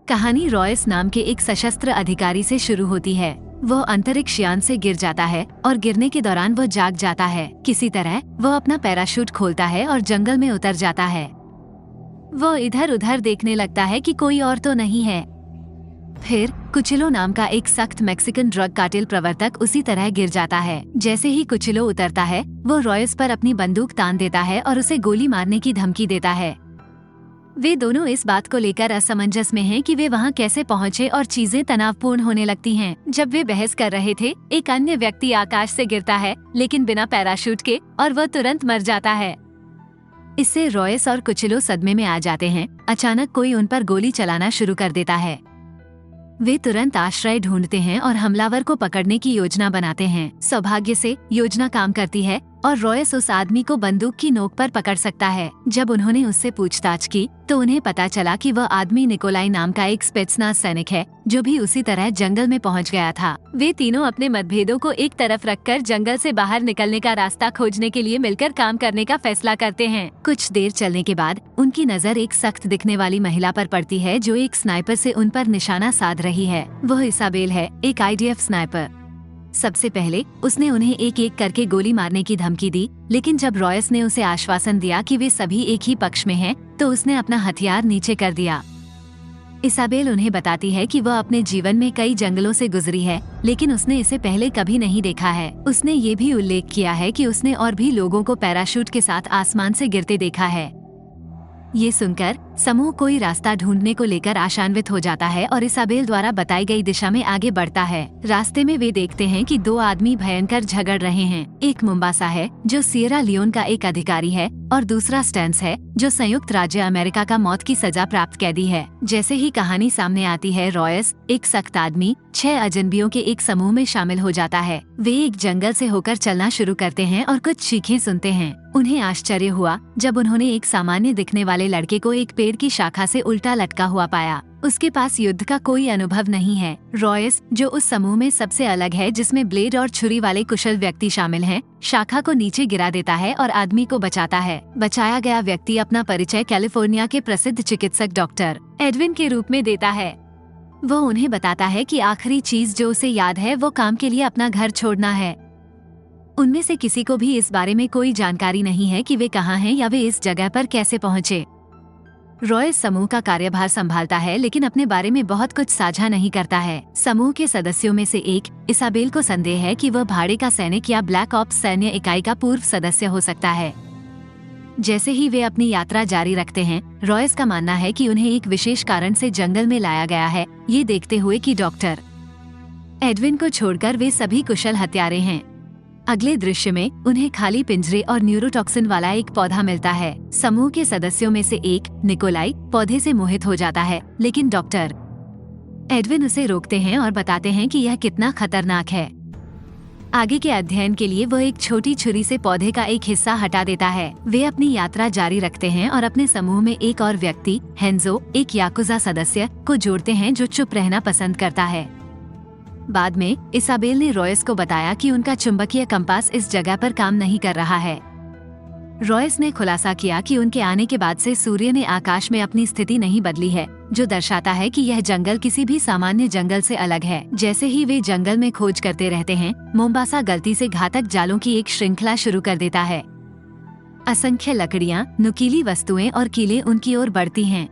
कहानी रॉयस नाम के एक सशस्त्र अधिकारी से शुरू होती है। वो अंतरिक्ष यान से गिर जाता है और गिरने के दौरान वो जाग जाता है। किसी तरह वो अपना पैराशूट खोलता है और जंगल में उतर जाता है। वो इधर उधर देखने लगता है कि कोई और तो नहीं है। फिर कुचिलो नाम का एक सख्त मैक्सिकन ड्रग कार्टेल प्रवर्तक उसी तरह गिर जाता है। जैसे ही कुचिलो उतरता है, वो रॉयस पर अपनी बंदूक तान देता है और उसे गोली मारने की धमकी देता है। वे दोनों इस बात को लेकर असमंजस में हैं कि वे वहां कैसे पहुंचे और चीजें तनावपूर्ण होने लगती हैं। जब वे बहस कर रहे थे, एक अन्य व्यक्ति आकाश से गिरता है, लेकिन बिना पैराशूट के, और वह तुरंत मर जाता है। इससे रॉयस और कुचिलो सदमे में आ जाते हैं। अचानक कोई उन पर गोली चलाना शुरू कर देता है। वे तुरंत आश्रय ढूंढते हैं और हमलावर को पकड़ने की योजना बनाते हैं। सौभाग्य से योजना काम करती है और रॉयस उस आदमी को बंदूक की नोक पर पकड़ सकता है। जब उन्होंने उससे पूछताछ की तो उन्हें पता चला कि वह आदमी निकोलाई नाम का एक स्पेत्सनाज़ सैनिक है, जो भी उसी तरह जंगल में पहुंच गया था। वे तीनों अपने मतभेदों को एक तरफ रखकर जंगल से बाहर निकलने का रास्ता खोजने के लिए मिलकर काम करने का फैसला करते हैं। कुछ देर चलने के बाद उनकी नजर एक सख्त दिखने वाली महिला पर पड़ती है, जो एक स्नाइपर से उन पर निशाना साध रही है। वह इसाबेल है, एक IDF स्नाइपर। सबसे पहले उसने उन्हें एक एक करके गोली मारने की धमकी दी, लेकिन जब रॉयस ने उसे आश्वासन दिया कि वे सभी एक ही पक्ष में हैं, तो उसने अपना हथियार नीचे कर दिया। इसाबेल उन्हें बताती है कि वह अपने जीवन में कई जंगलों से गुजरी है, लेकिन उसने इसे पहले कभी नहीं देखा है। उसने ये भी उल्लेख किया है कि उसने और भी लोगों को पैराशूट के साथ आसमान से गिरते देखा है। ये सुनकर समूह कोई रास्ता ढूंढने को लेकर आशान्वित हो जाता है और इसाबेल द्वारा बताई गई दिशा में आगे बढ़ता है। रास्ते में वे देखते हैं कि दो आदमी भयंकर झगड़ रहे हैं। एक मुम्बासा है, जो सियरा लियोन का एक अधिकारी है, और दूसरा स्टैंस है, जो संयुक्त राज्य अमेरिका का मौत की सजा प्राप्त कैदी है। जैसे ही कहानी सामने आती है, रॉयस, एक सख्त आदमी, 6 अजनबियों के एक समूह में शामिल हो जाता है। वे एक जंगल से होकर चलना शुरू करते हैं और कुछ चीखें सुनते हैं। उन्हें आश्चर्य हुआ जब उन्होंने एक सामान्य दिखने वाले लड़के को एक पेड़ की शाखा से उल्टा लटका हुआ पाया। उसके पास युद्ध का कोई अनुभव नहीं है। रॉयस, जो उस समूह में सबसे अलग है, जिसमें ब्लेड और छुरी वाले कुशल व्यक्ति शामिल हैं, शाखा को नीचे गिरा देता है और आदमी को बचाता है। बचाया गया व्यक्ति अपना परिचय कैलिफोर्निया के प्रसिद्ध चिकित्सक डॉक्टर एडविन के रूप में देता है। वो उन्हें बताता है कि आखिरी चीज जो उसे याद है, वो काम के लिए अपना घर छोड़ना है। उनमें से किसी को भी इस बारे में कोई जानकारी नहीं है कि वे कहाँ हैं या वे इस जगह पर कैसे पहुँचे। रॉयस समूह का कार्यभार संभालता है, लेकिन अपने बारे में बहुत कुछ साझा नहीं करता है। समूह के सदस्यों में से एक, इसाबेल, को संदेह है कि वह भाड़े का सैनिक या ब्लैक ऑप्स सैन्य इकाई का पूर्व सदस्य हो सकता है। जैसे ही वे अपनी यात्रा जारी रखते हैं, रॉयस का मानना है कि उन्हें एक विशेष कारण से जंगल में लाया गया है, ये देखते हुए कि डॉक्टर एडविन को छोड़कर वे सभी कुशल हत्यारे हैं। अगले दृश्य में उन्हें खाली पिंजरे और न्यूरोटॉक्सिन वाला एक पौधा मिलता है। समूह के सदस्यों में से एक, निकोलाई, पौधे से मोहित हो जाता है, लेकिन डॉक्टर एडविन उसे रोकते हैं और बताते हैं कि यह कितना खतरनाक है। आगे के अध्ययन के लिए वह एक छोटी छुरी से पौधे का एक हिस्सा हटा देता है। वे अपनी यात्रा जारी रखते हैं और अपने समूह में एक और व्यक्ति, हेंजो, एक याकुजा सदस्य, को जोड़ते हैं, जो चुप रहना पसंद करता है। बाद में इसाबेल ने रॉयस को बताया कि उनका चुंबकीय कंपास इस जगह पर काम नहीं कर रहा है। रॉयस ने खुलासा किया कि उनके आने के बाद से सूर्य ने आकाश में अपनी स्थिति नहीं बदली है, जो दर्शाता है कि यह जंगल किसी भी सामान्य जंगल से अलग है। जैसे ही वे जंगल में खोज करते रहते हैं, मोम्बासा गलती से घातक जालों की एक श्रृंखला शुरू कर देता है। असंख्य लकड़ियां, नुकीली वस्तुएं और कीलें उनकी ओर बढ़ती हैं।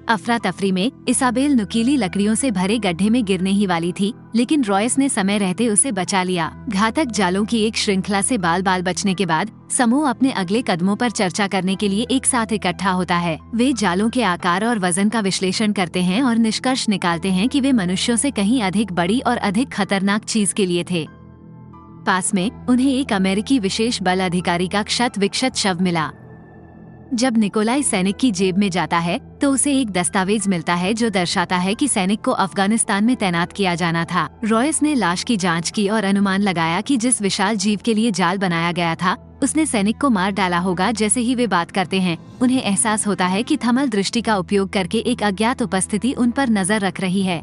अफरा तफरी में इसाबेल नुकीली लकड़ियों से भरे गड्ढे में गिरने ही वाली थी, लेकिन रॉयस ने समय रहते उसे बचा लिया। घातक जालों की एक श्रृंखला से बाल बाल बचने के बाद समूह अपने अगले कदमों पर चर्चा करने के लिए एक साथ इकट्ठा होता है। वे जालों के आकार और वजन का विश्लेषण करते हैं और निष्कर्ष निकालते हैं कि वे मनुष्यों से कहीं अधिक बड़ी और अधिक खतरनाक चीज के लिए थे। पास में उन्हें एक अमेरिकी विशेष बल अधिकारी का क्षत विक्षत शव मिला। जब निकोलाई सैनिक की जेब में जाता है तो उसे एक दस्तावेज मिलता है, जो दर्शाता है कि सैनिक को अफगानिस्तान में तैनात किया जाना था। रॉयस ने लाश की जांच की और अनुमान लगाया कि जिस विशाल जीव के लिए जाल बनाया गया था, उसने सैनिक को मार डाला होगा। जैसे ही वे बात करते हैं, उन्हें एहसास होता है कि थर्मल दृष्टि का उपयोग करके एक अज्ञात उपस्थिति उन पर नजर रख रही है।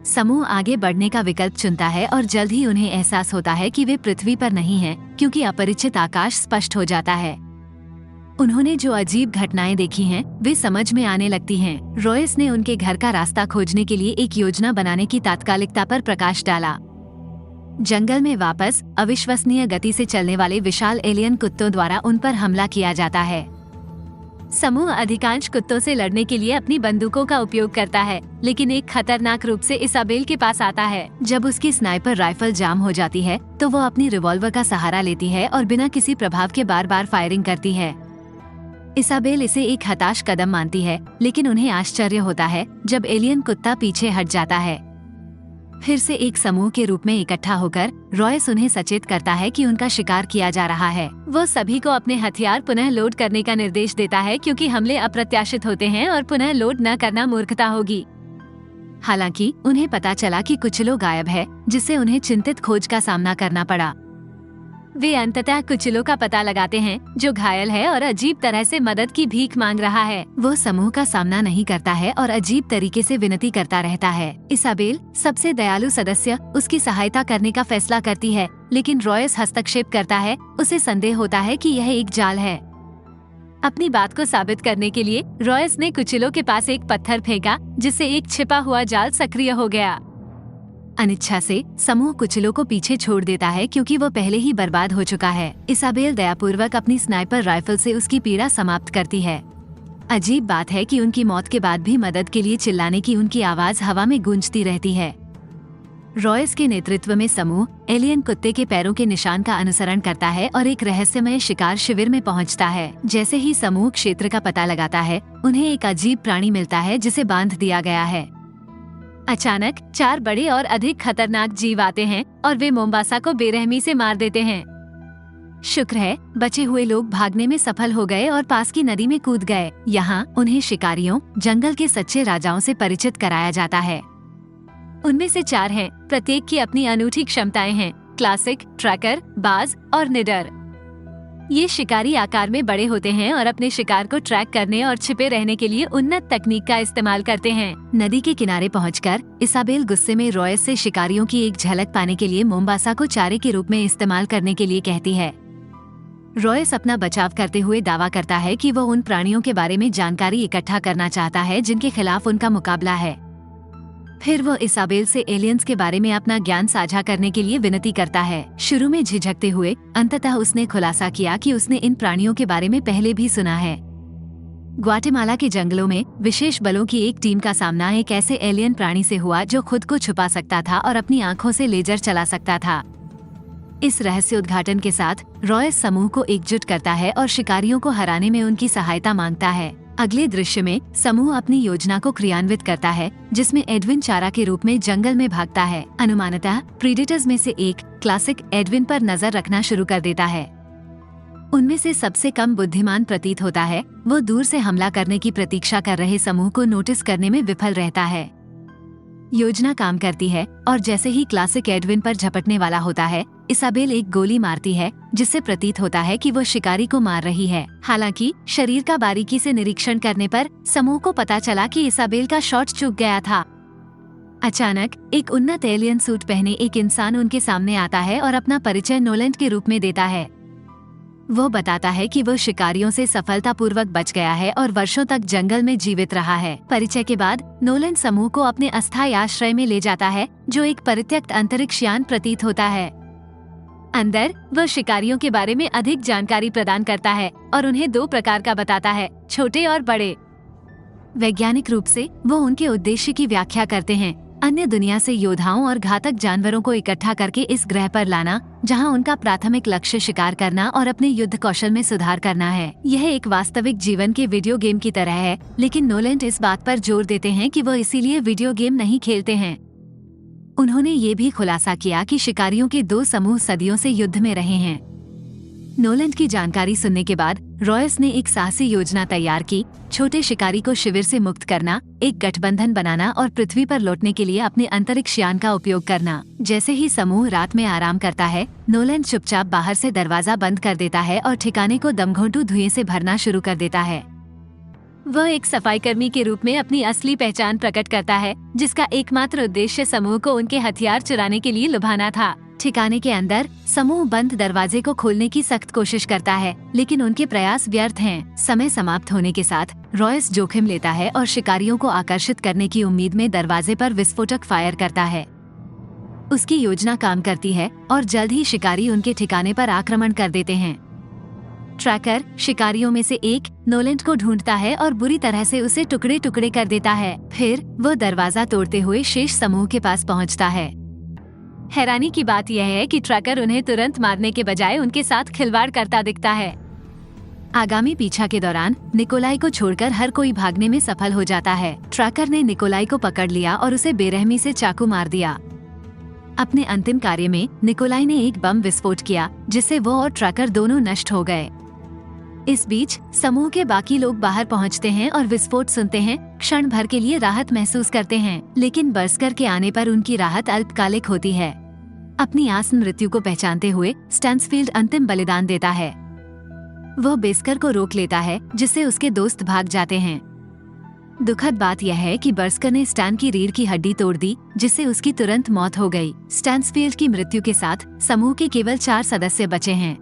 समूह आगे बढ़ने का विकल्प चुनता है और जल्द ही उन्हें एहसास होता है कि वे पृथ्वी पर नहीं हैं, क्योंकि अपरिचित आकाश स्पष्ट हो जाता है। उन्होंने जो अजीब घटनाएं देखी हैं, वे समझ में आने लगती हैं। रॉयस ने उनके घर का रास्ता खोजने के लिए एक योजना बनाने की तात्कालिकता पर प्रकाश डाला। जंगल में वापस अविश्वसनीय गति से चलने वाले विशाल एलियन कुत्तों द्वारा उन पर हमला किया जाता है। समूह अधिकांश कुत्तों से लड़ने के लिए अपनी बंदूकों का उपयोग करता है, लेकिन एक खतरनाक रूप से इसाबेल के पास आता है। जब उसकी स्नाइपर राइफल जाम हो जाती है तो वो अपनी रिवॉल्वर का सहारा लेती है और बिना किसी प्रभाव के बार बार फायरिंग करती है। इसाबेल इसे एक हताश कदम मानती है, लेकिन उन्हें आश्चर्य होता है जब एलियन कुत्ता पीछे हट जाता है। फिर से एक समूह के रूप में इकट्ठा होकर रॉयस उन्हें सचेत करता है कि उनका शिकार किया जा रहा है। वो सभी को अपने हथियार पुनः लोड करने का निर्देश देता है, क्योंकि हमले अप्रत्याशित होते हैं और पुनः लोड न करना मूर्खता होगी। हालांकि उन्हें पता चला कि कुछ लोग गायब है, जिससे उन्हें चिंतित खोज का सामना करना पड़ा। वे अंततः कुचलों का पता लगाते हैं, जो घायल है और अजीब तरह से मदद की भीख मांग रहा है। वो समूह का सामना नहीं करता है और अजीब तरीके से विनती करता रहता है। इसाबेल, सबसे दयालु सदस्य, उसकी सहायता करने का फैसला करती है, लेकिन रॉयस हस्तक्षेप करता है। उसे संदेह होता है कि यह एक जाल है। अपनी बात को साबित करने के लिए रॉयस ने कुचलों के पास एक पत्थर फेंका, जिससे एक छिपा हुआ जाल सक्रिय हो गया। अनिच्छा से समूह कुचलों को पीछे छोड़ देता है, क्योंकि वो पहले ही बर्बाद हो चुका है। इसाबेल दयापूर्वक अपनी स्नाइपर राइफल से उसकी पीड़ा समाप्त करती है। अजीब बात है कि उनकी मौत के बाद भी मदद के लिए चिल्लाने की उनकी आवाज हवा में गूंजती रहती है। रॉयस के नेतृत्व में समूह एलियन कुत्ते के पैरों के निशान का अनुसरण करता है और एक रहस्यमय शिकार शिविर में पहुंचता है। जैसे ही समूह क्षेत्र का पता लगाता है, उन्हें एक अजीब प्राणी मिलता है जिसे बांध दिया गया है। अचानक 4 बड़े और अधिक खतरनाक जीव आते हैं और वे मोम्बासा को बेरहमी से मार देते हैं। शुक्र है बचे हुए लोग भागने में सफल हो गए और पास की नदी में कूद गए। यहाँ उन्हें शिकारियों, जंगल के सच्चे राजाओं से परिचित कराया जाता है। उनमें से 4 हैं, प्रत्येक की अपनी अनूठी क्षमताएं हैं: क्लासिक, ट्रैकर, बाज और निडर। ये शिकारी आकार में बड़े होते हैं और अपने शिकार को ट्रैक करने और छिपे रहने के लिए उन्नत तकनीक का इस्तेमाल करते हैं। नदी के किनारे पहुंचकर इसाबेल गुस्से में रॉयस से शिकारियों की एक झलक पाने के लिए मोम्बासा को चारे के रूप में इस्तेमाल करने के लिए कहती है। रॉयस अपना बचाव करते हुए दावा करता है कि वो उन प्राणियों के बारे में जानकारी इकट्ठा करना चाहता है जिनके खिलाफ उनका मुकाबला है। फिर वो इसाबेल से एलियंस के बारे में अपना ज्ञान साझा करने के लिए विनती करता है। शुरू में झिझकते हुए अंततः उसने खुलासा किया कि उसने इन प्राणियों के बारे में पहले भी सुना है। ग्वाटेमाला के जंगलों में विशेष बलों की एक टीम का सामना एक ऐसे एलियन प्राणी से हुआ जो खुद को छुपा सकता था और अपनी आंखों से लेजर चला सकता था। इस रहस्य उद्घाटन के साथ रॉयस समूह को एकजुट करता है और शिकारियों को हराने में उनकी सहायता मांगता है। अगले दृश्य में समूह अपनी योजना को क्रियान्वित करता है, जिसमें एडविन चारा के रूप में जंगल में भागता है। अनुमानतः प्रीडेटर्स में से एक क्लासिक एडविन पर नजर रखना शुरू कर देता है। उनमें से सबसे कम बुद्धिमान प्रतीत होता है। वो दूर से हमला करने की प्रतीक्षा कर रहे समूह को नोटिस करने में विफल रहता है। योजना काम करती है और जैसे ही क्लासिक एडविन पर झपटने वाला होता है, इसाबेल एक गोली मारती है, जिससे प्रतीत होता है कि वो शिकारी को मार रही है। हालांकि शरीर का बारीकी से निरीक्षण करने पर समूह को पता चला कि इसाबेल का शॉट चूक गया था। अचानक एक उन्नत एलियन सूट पहने एक इंसान उनके सामने आता है और अपना परिचय नोलैंड के रूप में देता है। वो बताता है कि वो शिकारियों से सफलतापूर्वक बच गया है और वर्षों तक जंगल में जीवित रहा है। परिचय के बाद नोलैंड समूह को अपने अस्थायी आश्रय में ले जाता है, जो एक परित्यक्त अंतरिक्ष यान प्रतीत होता है। अंदर वो शिकारियों के बारे में अधिक जानकारी प्रदान करता है और उन्हें 2 प्रकार का बताता है, छोटे और बड़े। वैज्ञानिक रूप से वो उनके उद्देश्य की व्याख्या करते हैं, अन्य दुनिया से योद्धाओं और घातक जानवरों को इकट्ठा करके इस ग्रह पर लाना, जहां उनका प्राथमिक लक्ष्य शिकार करना और अपने युद्ध कौशल में सुधार करना है। यह एक वास्तविक जीवन के वीडियो गेम की तरह है, लेकिन नोलैंड इस बात पर जोर देते हैं कि वो इसीलिए वीडियो गेम नहीं खेलते हैं। उन्होंने ये भी खुलासा किया कि शिकारियों के 2 समूह सदियों से युद्ध में रहे हैं। नोलैंड की जानकारी सुनने के बाद रॉयस ने एक साहसी योजना तैयार की, छोटे शिकारी को शिविर से मुक्त करना, एक गठबंधन बनाना और पृथ्वी पर लौटने के लिए अपने अंतरिक्ष यान का उपयोग करना। जैसे ही समूह रात में आराम करता है, नोलैंड चुपचाप बाहर से दरवाजा बंद कर देता है और ठिकाने को दमघोंटू धुएं से भरना शुरू कर देता है। वह एक सफाईकर्मी के रूप में अपनी असली पहचान प्रकट करता है, जिसका एकमात्र उद्देश्य समूह को उनके हथियार चुराने के लिए लुभाना था। ठिकाने के अंदर समूह बंद दरवाजे को खोलने की सख्त कोशिश करता है, लेकिन उनके प्रयास व्यर्थ हैं। समय समाप्त होने के साथ रॉयस जोखिम लेता है और शिकारियों को आकर्षित करने की उम्मीद में दरवाजे पर विस्फोटक फायर करता है। उसकी योजना काम करती है और जल्द ही शिकारी उनके ठिकाने पर आक्रमण कर देते हैं। ट्रैकर शिकारियों में से एक नोलैंड को ढूंढता है और बुरी तरह से उसे टुकड़े टुकड़े कर देता है। फिर वो दरवाजा तोड़ते हुए शेष समूह के पास पहुंचता है। हैरानी की बात यह है कि ट्रैकर उन्हें तुरंत मारने के बजाय उनके साथ खिलवाड़ करता दिखता है। आगामी पीछा के दौरान निकोलाई को छोड़कर हर कोई भागने में सफल हो जाता है। ट्रैकर ने निकोलाई को पकड़ लिया और उसे बेरहमी से चाकू मार दिया। अपने अंतिम कार्य में निकोलाई ने एक बम विस्फोट किया, जिससे वो और ट्रैकर दोनों नष्ट हो गए। इस बीच समूह के बाकी लोग बाहर पहुंचते हैं और विस्फोट सुनते हैं। क्षण भर के लिए राहत महसूस करते हैं, लेकिन बर्स्कर के आने पर उनकी राहत अल्पकालिक होती है। अपनी आसन मृत्यु को पहचानते हुए स्टैंसफील्ड अंतिम बलिदान देता है। वह बेस्कर को रोक लेता है, जिससे उसके दोस्त भाग जाते हैं। दुखद बात यह है कि बर्स्कर ने स्टैन की रीढ़ की हड्डी तोड़ दी, जिससे उसकी तुरंत मौत हो गई। स्टैंसफील्ड की मृत्यु के साथ समूह के केवल 4 सदस्य बचे हैं।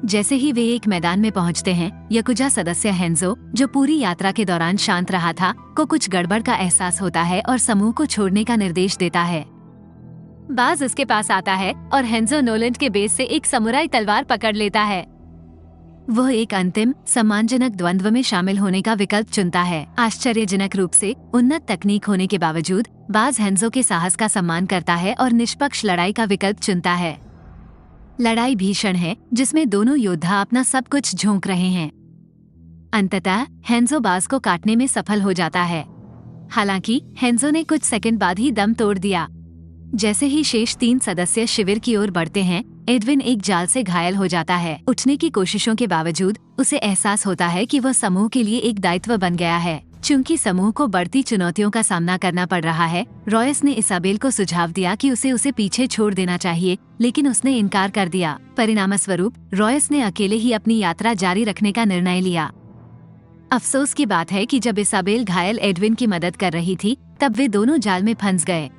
जैसे ही वे एक मैदान में पहुंचते हैं, याकुजा सदस्य हेंजो, जो पूरी यात्रा के दौरान शांत रहा था, को कुछ गड़बड़ का एहसास होता है और समूह को छोड़ने का निर्देश देता है। बाज उसके पास आता है और हेंजो नोलैंड के बेस से एक समुराई तलवार पकड़ लेता है। वह एक अंतिम सम्मानजनक द्वंद्व में शामिल होने का विकल्प चुनता है। आश्चर्यजनक रूप से उन्नत तकनीक होने के बावजूद बाज हेंजो के साहस का सम्मान करता है और निष्पक्ष लड़ाई का विकल्प चुनता है। लड़ाई भीषण है, जिसमें दोनों योद्धा अपना सब कुछ झोंक रहे हैं। अंततः हेंजो बाज को काटने में सफल हो जाता है। हालांकि हेंजो ने कुछ सेकंड बाद ही दम तोड़ दिया। जैसे ही शेष 3 सदस्य शिविर की ओर बढ़ते हैं, एडविन एक जाल से घायल हो जाता है। उठने की कोशिशों के बावजूद उसे एहसास होता है कि वह समूह के लिए एक दायित्व बन गया है। चूंकि समूह को बढ़ती चुनौतियों का सामना करना पड़ रहा है, रॉयस ने इसाबेल को सुझाव दिया कि उसे पीछे छोड़ देना चाहिए, लेकिन उसने इनकार कर दिया। परिणामस्वरूप रॉयस ने अकेले ही अपनी यात्रा जारी रखने का निर्णय लिया। अफसोस की बात है कि जब इसाबेल घायल एडविन की मदद कर रही थी, तब वे दोनों जाल में फंस गए।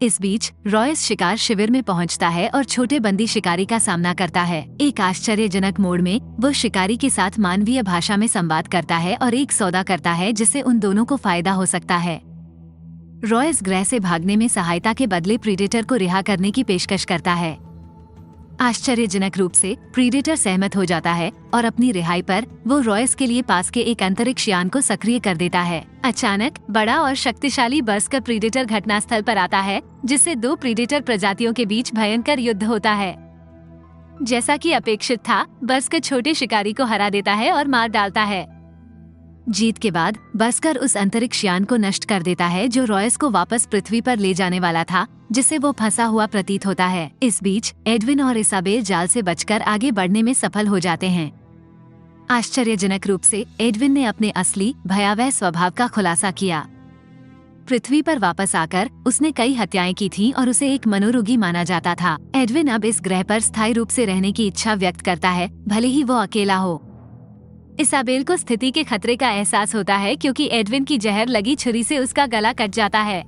इस बीच रॉयस शिकार शिविर में पहुंचता है और छोटे बंदी शिकारी का सामना करता है। एक आश्चर्यजनक मोड़ में वो शिकारी के साथ मानवीय भाषा में संवाद करता है और एक सौदा करता है, जिससे उन दोनों को फायदा हो सकता है। रॉयस ग्रह से भागने में सहायता के बदले प्रीडेटर को रिहा करने की पेशकश करता है। आश्चर्यजनक रूप से प्रीडेटर सहमत हो जाता है और अपनी रिहाई पर वो रॉयस के लिए पास के एक अंतरिक्ष यान को सक्रिय कर देता है। अचानक बड़ा और शक्तिशाली बर्स्कर प्रीडेटर घटनास्थल पर आता है, जिससे 2 प्रीडेटर प्रजातियों के बीच भयंकर युद्ध होता है। जैसा कि अपेक्षित था, बर्स्कर छोटे शिकारी को हरा देता है और मार डालता है। जीत के बाद बर्स्कर उस अंतरिक्ष यान को नष्ट कर देता है, जो रॉयस को वापस पृथ्वी पर ले जाने वाला था, जिससे वो फंसा हुआ प्रतीत होता है। इस बीच एडविन और इसाबेल जाल से बचकर आगे बढ़ने में सफल हो जाते हैं। आश्चर्यजनक रूप से एडविन ने अपने असली भयावह स्वभाव का खुलासा किया। पृथ्वी पर वापस आकर उसने कई हत्याएं की थीं और उसे एक मनोरोगी माना जाता था। एडविन अब इस ग्रह पर स्थायी रूप से रहने की इच्छा व्यक्त करता है, भले ही वो अकेला हो। इसाबेल को स्थिति के खतरे का एहसास होता है, क्योंकि एडविन की जहर लगी छुरी से उसका गला कट जाता है।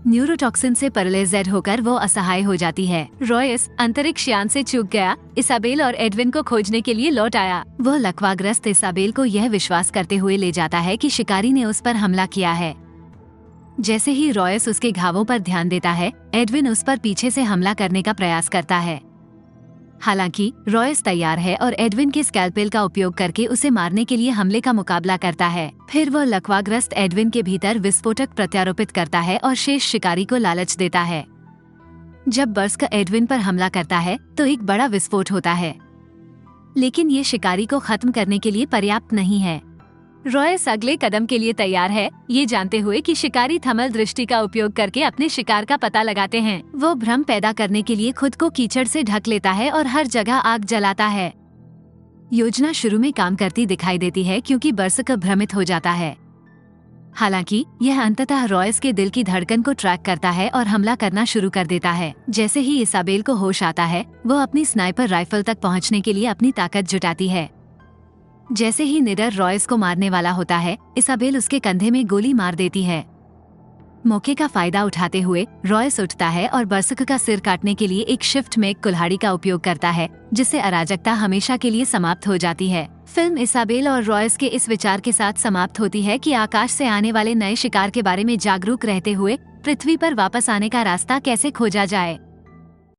न्यूरोटॉक्सिन से पैरालाइज्ड होकर वो असहाय हो जाती है। रॉयस अंतरिक्ष यान से चूक गया, इसाबेल और एडविन को खोजने के लिए लौट आया। वो लकवाग्रस्त इसाबेल को यह विश्वास करते हुए ले जाता है कि शिकारी ने उस पर हमला किया है। जैसे ही रॉयस उसके घावों पर ध्यान देता है, एडविन उस पर पीछे से हमला करने का प्रयास करता है। हालांकि रॉयस तैयार है और एडविन के स्कैल्पेल का उपयोग करके उसे मारने के लिए हमले का मुकाबला करता है। फिर वह लकवाग्रस्त एडविन के भीतर विस्फोटक प्रत्यारोपित करता है और शेष शिकारी को लालच देता है। जब बर्स्कर एडविन पर हमला करता है तो एक बड़ा विस्फोट होता है, लेकिन ये शिकारी को खत्म करने के लिए पर्याप्त नहीं है। रॉयस अगले कदम के लिए तैयार है, ये जानते हुए कि शिकारी थर्मल दृष्टि का उपयोग करके अपने शिकार का पता लगाते हैं। वो भ्रम पैदा करने के लिए खुद को कीचड़ से ढक लेता है और हर जगह आग जलाता है। योजना शुरू में काम करती दिखाई देती है, क्योंकि बर्स्कर भ्रमित हो जाता है। हालांकि यह अंततः रॉयस के दिल की धड़कन को ट्रैक करता है और हमला करना शुरू कर देता है। जैसे ही इसाबेल को होश आता है, वो अपनी स्नाइपर राइफल तक पहुंचने के लिए अपनी ताकत जुटाती है। जैसे ही निडर रॉयस को मारने वाला होता है, इसाबेल उसके कंधे में गोली मार देती है। मौके का फायदा उठाते हुए रॉयस उठता है और बर्सक का सिर काटने के लिए एक शिफ्ट में एक कुल्हाड़ी का उपयोग करता है, जिससे अराजकता हमेशा के लिए समाप्त हो जाती है। फिल्म इसाबेल और रॉयस के इस विचार के साथ समाप्त होती है कि आकाश से आने वाले नए शिकार के बारे में जागरूक रहते हुए पृथ्वी पर वापस आने का रास्ता कैसे खोजा जाए।